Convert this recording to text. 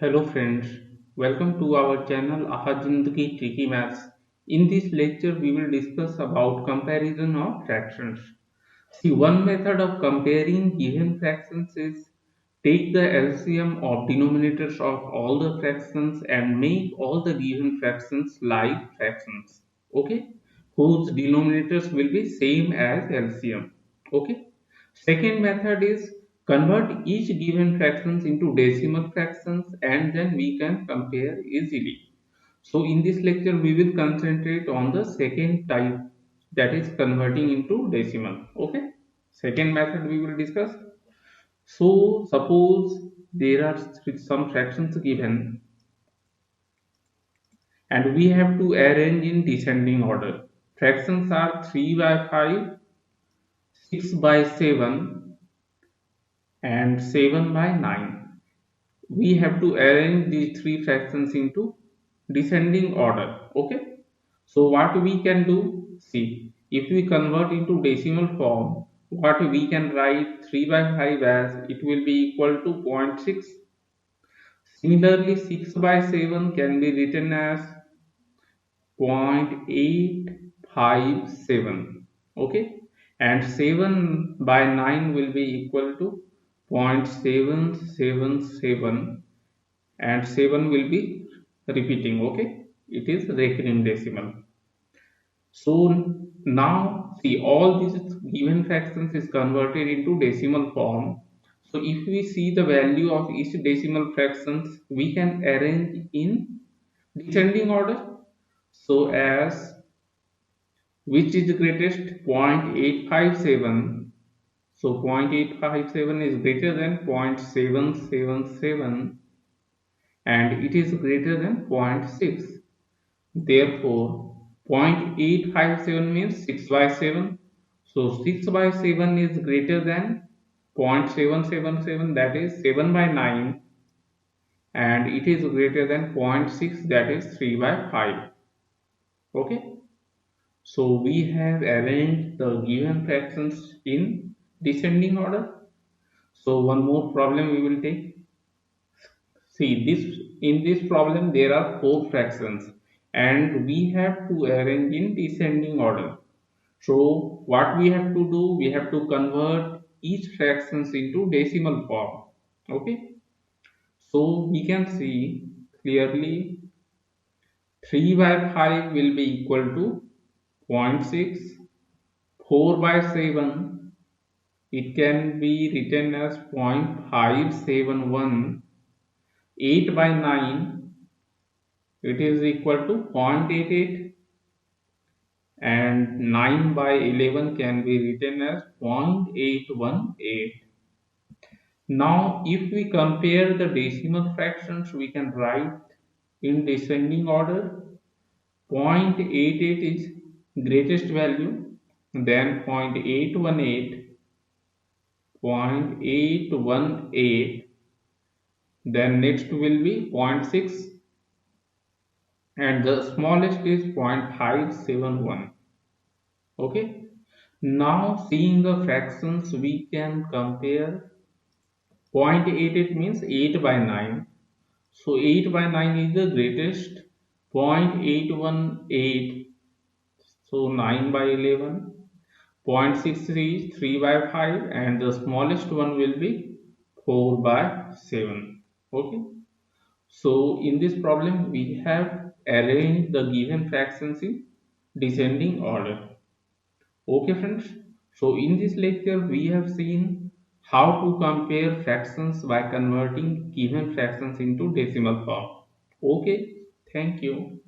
Hello friends, welcome to our channel Aha Zindagi Tricky Maths. In this lecture, we will discuss about comparison of fractions. See, one method of comparing given fractions is take the LCM of denominators of all the fractions and make all the given fractions like fractions. Okay, whose denominators will be same as LCM. Okay. Second method is convert each given fractions into decimal fractions and then we can compare easily. So in this lecture we will concentrate on the second type, that is converting into decimal. Okay. Second method we will discuss. So suppose there are some fractions given and we have to arrange in descending order. Fractions are 3 by 5, 6 by 7 and 7 by 9. We have to arrange these three fractions into descending order. Okay. So what we can do, see, if we convert into decimal form, what we can write 3 by 5 as it will be equal to zero point 0.6. Similarly, 6 by 7 can be written as 0.857. Okay. And 7 by 9 will be equal to 0.777 and 7 will be repeating. Okay, it is recurring decimal. So now see, all these given fractions is converted into decimal form. So if we see the value of each decimal fractions, we can arrange in descending order. So as which is the greatest, 0.857. So 0.857 is greater than 0.777 and it is greater than zero point 0.6. Therefore, 0.857 means 6 by 7. So 6 by 7 is greater than 0.777, that is 7 by 9, and it is greater than zero point 0.6, that is 3 by 5. Okay. So we have arranged the given fractions in descending order. So one more problem we will take. See, this in this problem there are four fractions and we have to arrange in descending order. So what we have to do, we have to convert each fractions into decimal form. Okay. So we can see clearly 3 by 5 will be equal to zero point 0.6, 4 by 7 it can be written as 0.571, 8 by 9 it is equal to 0.88 and 9 by 11 can be written as 0.818. Now if we compare the decimal fractions, we can write in descending order. 0.88 is greatest value, then 0.818, 0.818, then next will be zero point 0.6 and the smallest is 0.571. Okay. Now seeing the fractions, we can compare. 0.88 means 8 by 9. So 8 by 9 is the greatest. 0.818. So 9 by 11. 0.63 is 3 by 5 and the smallest one will be 4 by 7. Okay. So in this problem we have arranged the given fractions in descending order. Okay friends, so in this lecture we have seen how to compare fractions by converting given fractions into decimal form. Okay, thank you.